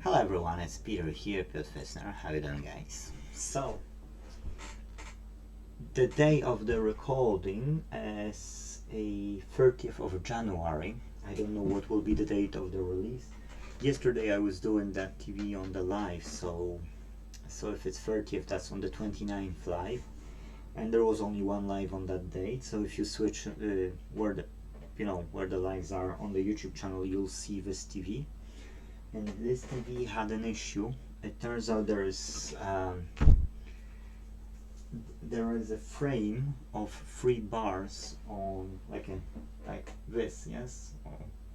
Hello everyone, it's Peter here, Piotr. How you doing, guys? So, the day of the recording is a 30th of January. I don't know what will be the date of the release. Yesterday I was doing that TV on the live, so if it's 30th, that's on the 29th live. And there was only one live on that date, so if you switch where the lives are on the YouTube channel, you'll see this TV. And this TV had an issue. It turns out there is a frame of 3 bars on like this, yes,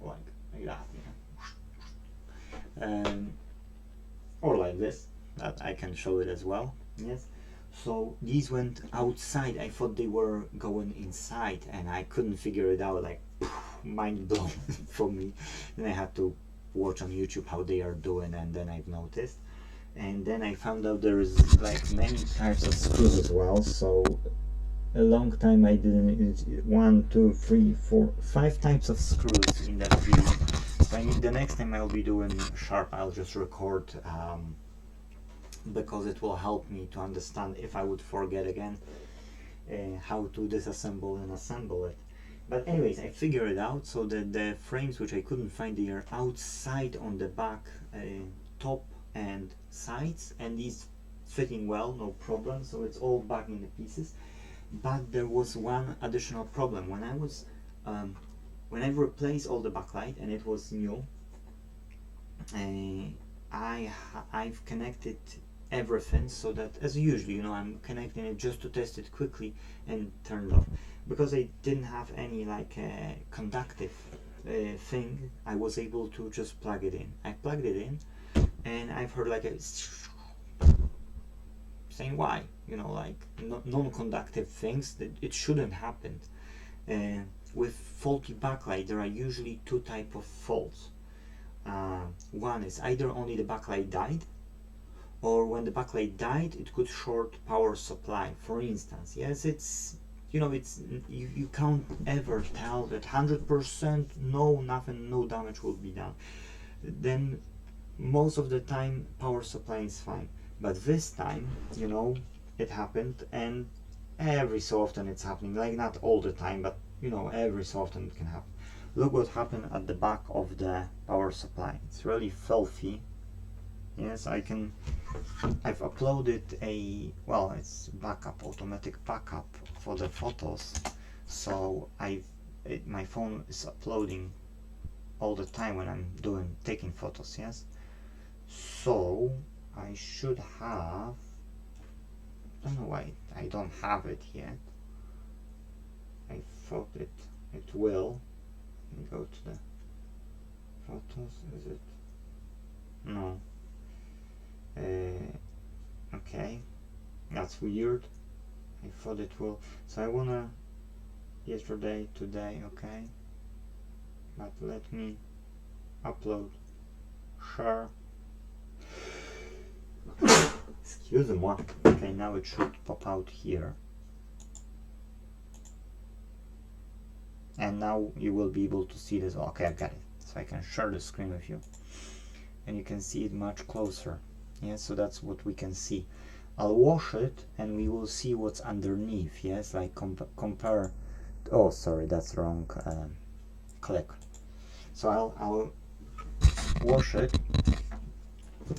or like that, yeah, or like this. That I can show it as well, yes. So these went outside. I thought they were going inside, and I couldn't figure it out. Like, mind blown for me. Then I had to watch on YouTube how they are doing, and then I've noticed, and then I found out there is like many types of screws as well. So a long time I didn't use 1, 2, 3, 4, 5 types of screws in that video. So I need, the next time I'll be doing sharp, I'll just record because it will help me to understand if I would forget again how to disassemble and assemble it. But anyways, I figured it out. So the frames which I couldn't find, they are outside on the back, top and sides, and these fitting well, no problem. So it's all back in the pieces. But there was one additional problem. When I was when I replaced all the backlight and it was new, I've connected everything so that, as usual, I'm connecting it just to test it quickly and turn it off. Because I didn't have any like conductive thing, I was able to just plug it in. I plugged it in, and I've heard like a saying why, like non-conductive things, that it shouldn't happen. With faulty backlight, there are usually 2 types of faults. One is either only the backlight died, or when the backlight died, it could short power supply. For instance, yes, it's you can't ever tell that 100% no damage will be done. Then most of the time power supply is fine. But this time, it happened, and every so often it's happening. Like, not all the time, but every so often it can happen. Look what happened at the back of the power supply. It's really filthy. Yes, I've uploaded it's automatic backup for the photos. So my phone is uploading all the time when I'm taking photos, yes. So I should have, I don't know why I don't have it yet. I thought it will. Let me go to the photos. Is it? No. Okay, that's weird. I thought it will. So I wanna yesterday, today, okay. But let me upload. Share. Excuse-moi. Okay, now it should pop out here. And now you will be able to see this. Okay, I got it. So I can share the screen with you, and you can see it much closer. Yeah, so that's what we can see. I'll wash it and we will see what's underneath. Yes, like compare. Oh, sorry, that's wrong click. So I'll wash it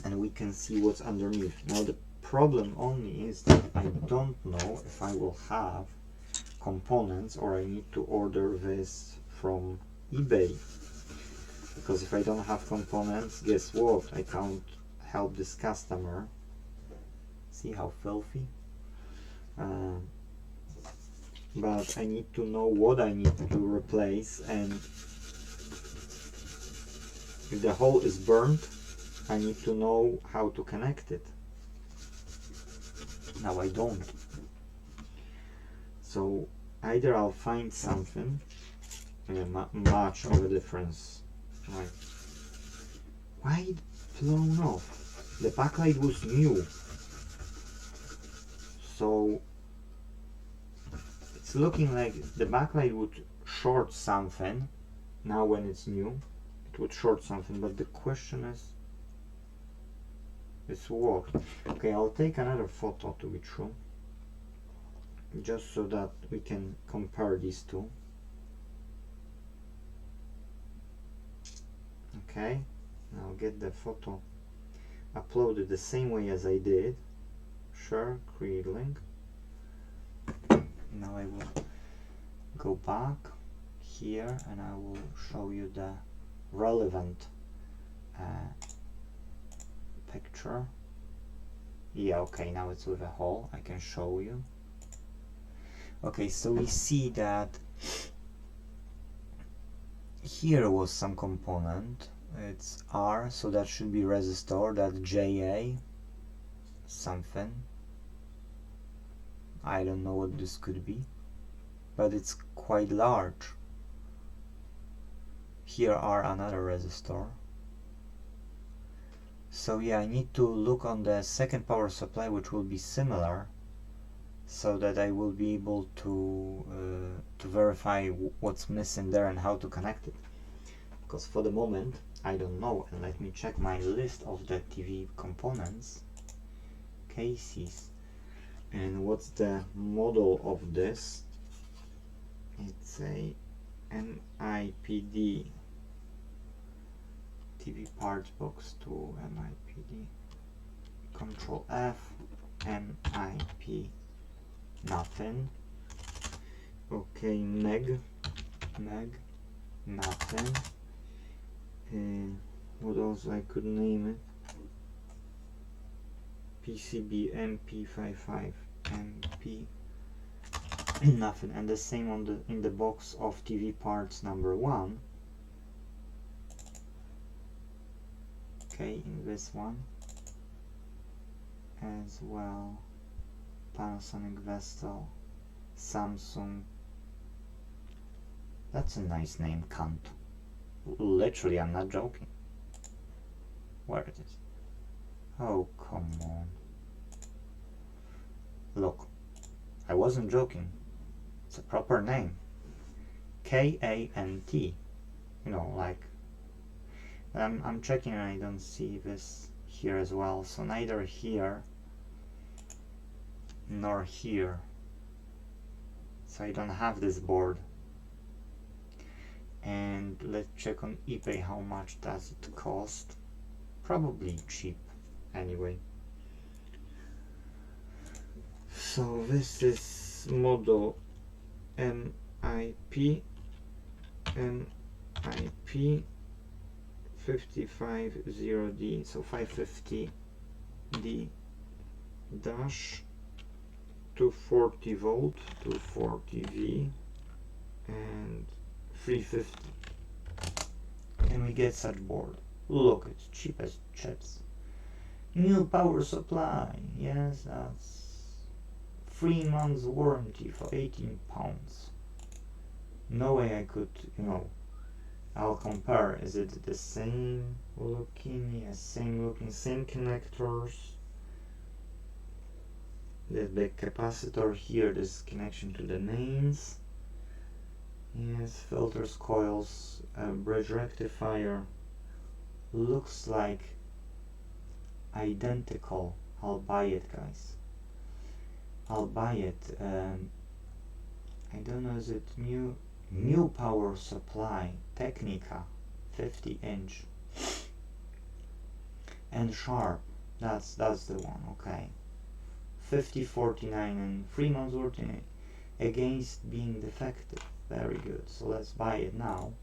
and we can see what's underneath. Now the problem only is that I don't know if I will have components, or I need to order this from eBay. Because if I don't have components, guess what? I can't help this customer. See how filthy? But I need to know what I need to replace, and if the hole is burnt, I need to know how to connect it. Now I don't. So either I'll find something, much of a difference. Right. Why it blown off? The backlight was new, so it's looking like the backlight would short something. Now when it's new, it would short something, but the question is, It's worked. Okay, I'll take another photo to be true, just so that we can compare these two. Okay, now get the photo uploaded the same way as I did. Share, create link. Now I will go back here and I will show you the relevant picture. Yeah, okay, now it's with a hole. I can show you. Okay, so we see that here was some component. It's R, so that should be resistor. That's JA something. I don't know what this could be, but it's quite large. Here are another resistor. So yeah, I need to look on the second power supply, which will be similar, so that I will be able to verify what's missing there and how to connect it. Because for the moment I don't know. And let me check my list of the TV components, cases, and what's the model of this. It's a MIPD TV parts box 2, MIPD, Control F, MIP nothing. Okay, Meg nothing. What else I could name it? PCB MP55 MP nothing. And the same on the in the box of TV parts number 1. Okay, in this one as well. Panasonic, Vestel, Samsung. That's a nice name, Kant. Literally, I'm not joking. Where it is? Oh, come on. Look, I wasn't joking. It's a proper name. K-A-N-T. You know, like... I'm checking and I don't see this here as well. So neither here nor here. So I don't have this board. And let's check on eBay how much does it cost. Probably cheap anyway. So this is model MIP 550D, so 550D dash 240 volt, 240V, and 350. Can we get such board? Look, it's cheap as chips. New power supply, yes, that's 3 months warranty for £18. No way I could, you know, I'll compare. Is it the same looking? Yes, same looking, same connectors. The capacitor here, this connection to the mains. Yes, filters, coils, bridge rectifier. Looks like identical. I'll buy it, guys. I'll buy it. I don't know, is it new power supply, Technica, 50-inch, and Sharp. That's the one. Okay, 5049 and 3 months warranty against being defective. Very good. So let's buy it now.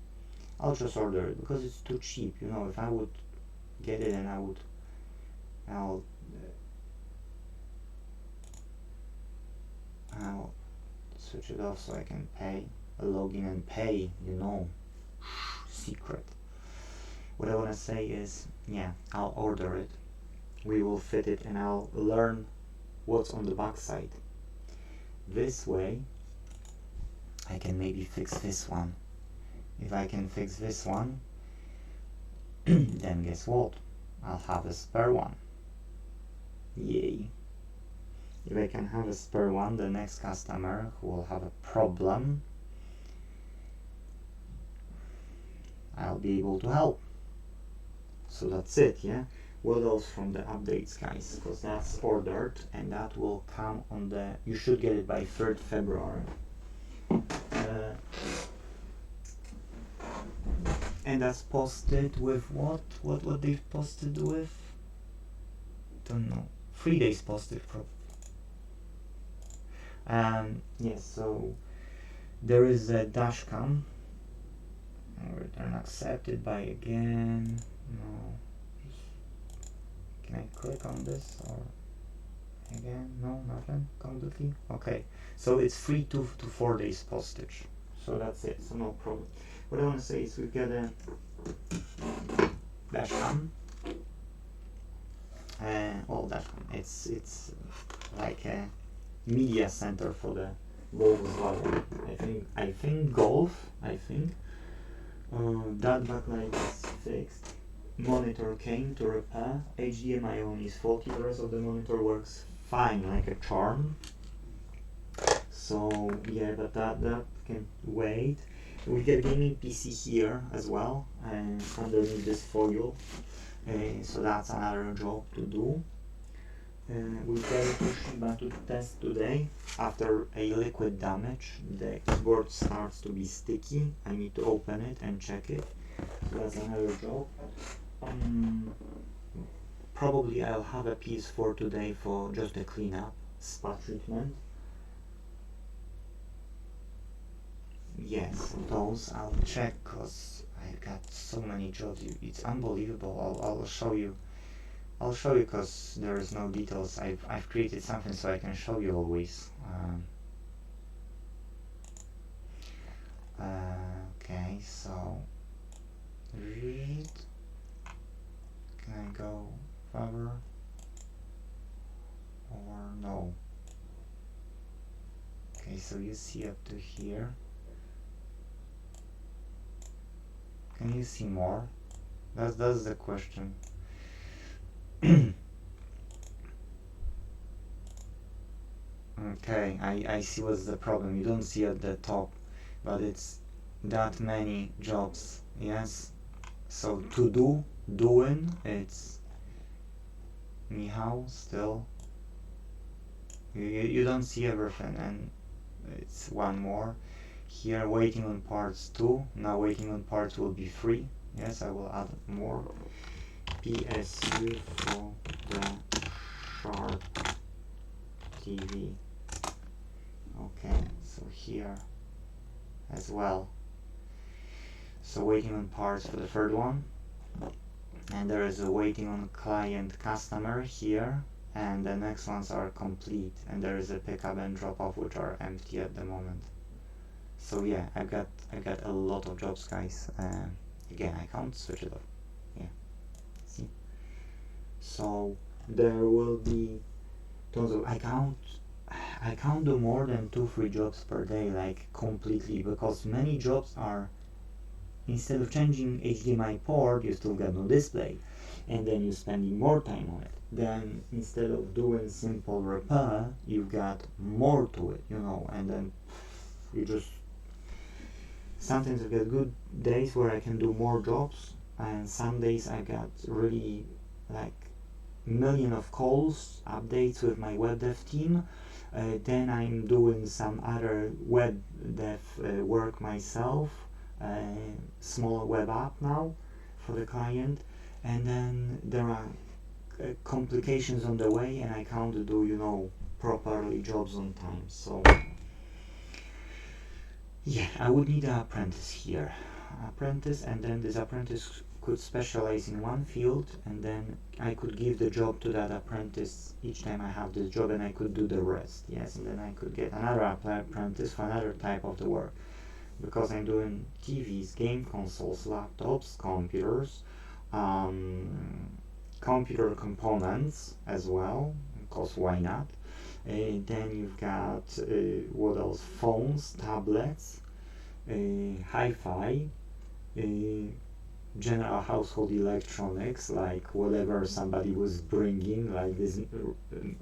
I'll just order it because it's too cheap. You know, if I would get it and I'll switch it off so I can pay. Log in and pay, you know, secret. What I want to say is, yeah, I'll order it, we will fit it, and I'll learn what's on the back side. This way I can maybe fix this one. If I can fix this one, then guess what, I'll have a spare one. Yay. If I can have a spare one, the next customer who will have a problem, I'll be able to help. So that's it, yeah? What else from the updates, guys? Because that's ordered and that will come on the, you should get it by 3rd February. And that's posted with what they've posted with? Don't know. 3 days posted probably. Yes, so there is a dashcam. Return accepted by again. No. Can I click on this or again? No, nothing. Completely. Okay. So it's 3 to 4 days postage. So that's it. So no problem. What I want to say is we've got a dashcam. Well, dashcam. It's like a media center for the Volkswagen. I think Golf. That backlight is fixed. Monitor came to repair. HDMI only is faulty. The rest of the monitor works fine, like a charm. So yeah, but that can wait. We get gaming PC here as well, and underneath this foil. So that's another job to do. We got a Toshiba to test today. After a liquid damage, the keyboard starts to be sticky. I need to open it and check it. So that's another job. Probably I'll have a PS4 today for just a cleanup, spa treatment. Yes, those I'll check because I've got so many jobs. It's unbelievable. I'll show you. I'll show you because there is no details. I've created something so I can show you always. Okay, so read. Can I go further or no? Okay, so you see up to here. Can you see more? That's the question. Okay, I see what's the problem. You don't see at the top, but it's that many jobs. Yes. So to do, doing, it's Michał still. You don't see everything, and it's one more. Here waiting on parts 2. Now waiting on parts will be 3. Yes, I will add more. PSU for the Sharp TV. Okay, so here as well. So waiting on parts for the 3rd one. And there is a waiting on client customer here. And the next ones are complete. And there is a pickup and drop off which are empty at the moment. So yeah, I've got a lot of jobs, guys. Again, I can't switch it off. Yeah, see. So there will be tons of. I can't do more than 2-3 jobs per day, like completely, because many jobs are, instead of changing HDMI port, you still got no display, and then you're spending more time on it. Then instead of doing simple repair, you've got more to it, and then you just. Sometimes I get good days where I can do more jobs, and some days I got really like million of calls, updates with my web dev team. Then I'm doing some other web dev work myself, small web app now for the client, and then there are complications on the way, and I can't do properly jobs on time. So. Yeah, I would need an apprentice here. And then this apprentice could specialize in one field, and then I could give the job to that apprentice each time I have this job, and I could do the rest. Yes, and then I could get another apprentice for another type of the work. Because I'm doing TVs, game consoles, laptops, computers, computer components as well, because why not? Then you've got what else? Phones, tablets, hi-fi, general household electronics, like whatever somebody was bringing, like this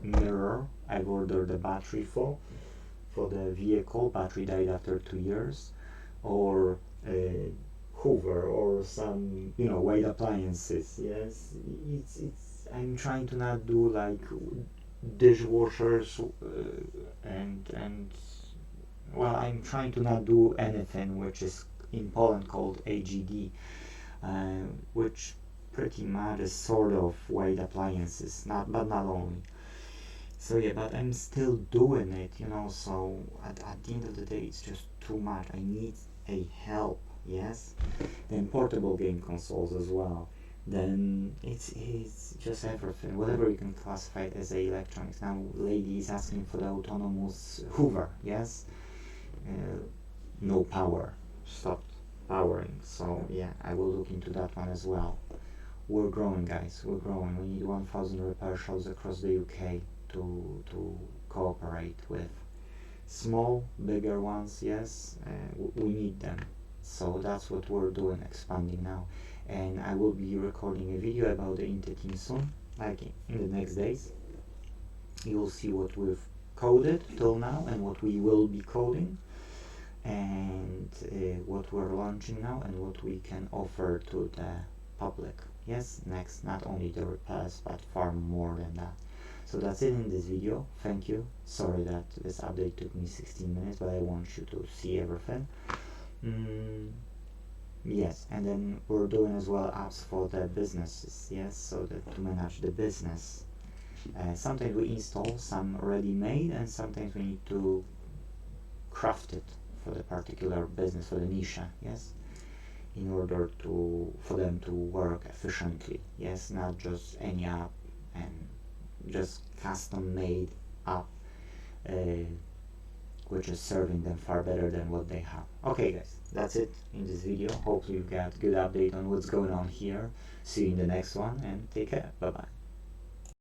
mirror I've ordered the battery for the vehicle. Battery died after 2 years, or Hoover, or some weight appliances. Yes, it's I'm trying to not do like dishwashers and well, I'm trying to not do anything which is in Poland called AGD, which pretty much is sort of weight appliances, but not only. So yeah, but I'm still doing it, you know, so at the end of the day it's just too much. I need a help, yes? Then portable game consoles as well. Then it's just everything, whatever you can classify it as a electronics. Now lady is asking for the autonomous Hoover, yes? No power, stopped powering. So yeah, I will look into that one as well. We're growing, guys, we're growing. We need 1,000 repair shops across the UK to cooperate with. Small, bigger ones, yes, we need them. So that's what we're doing, expanding now. And I will be recording a video about the Inte.Team soon, like in the next days. You'll see what we've coded till now and what we will be coding, and what we're launching now and what we can offer to the public. Yes, next, not only the repairs but far more than that. So that's it in this video. Thank you. Sorry that this update took me 16 minutes, but I want you to see everything. Yes, and then we're doing as well apps for the businesses, yes, so that to manage the business. Sometimes we install some already made, and sometimes we need to craft it for the particular business, for the niche, yes, in order for them to work efficiently, yes, not just any app and just custom made app which is serving them far better than what they have. Okay guys, that's it in this video. Hopefully you got good update on what's going on here. See you in the next one and take care. Bye bye.